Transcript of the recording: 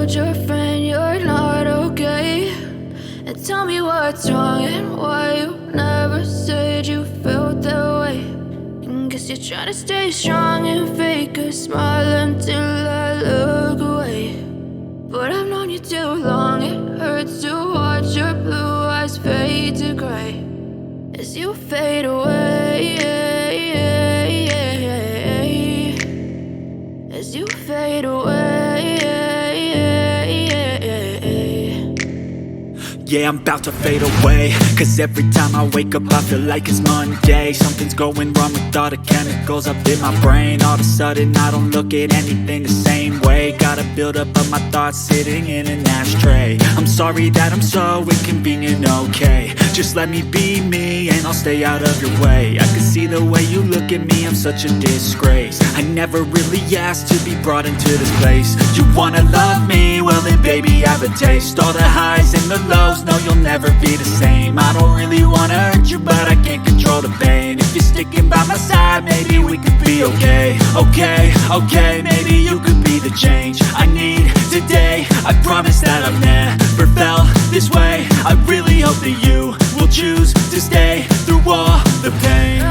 told your friend you're not okay, and tell me what's wrong and why you never said you felt that way. And guess you're trying to stay strong and fake a smile until I look away. But I've known you too long, it hurts to watch your blue eyes fade to gray as you fade away, as you fade away. Yeah, I'm about to fade away, cause every time I wake up I feel like it's Monday. Something's going wrong with all the chemicals up in my brain. All of a sudden I don't look at anything the same way. Got a buildup of my thoughts sitting in an ashtray. I'm sorry that I'm so inconvenient, okay. Just let me be me and I'll stay out of your way. I can see the way you look at me, I'm such a disgrace. I never really asked to be brought into this place. You wanna love me? Well then baby have a taste. All the highs and the lows, no, you'll never be the same. I don't really wanna hurt you, but I can't control the pain. If you're sticking by my side, maybe we could be okay. Okay, maybe you could be the change I need today. I promise that I've never felt this way. I really hope that you will choose to stay through all the pain.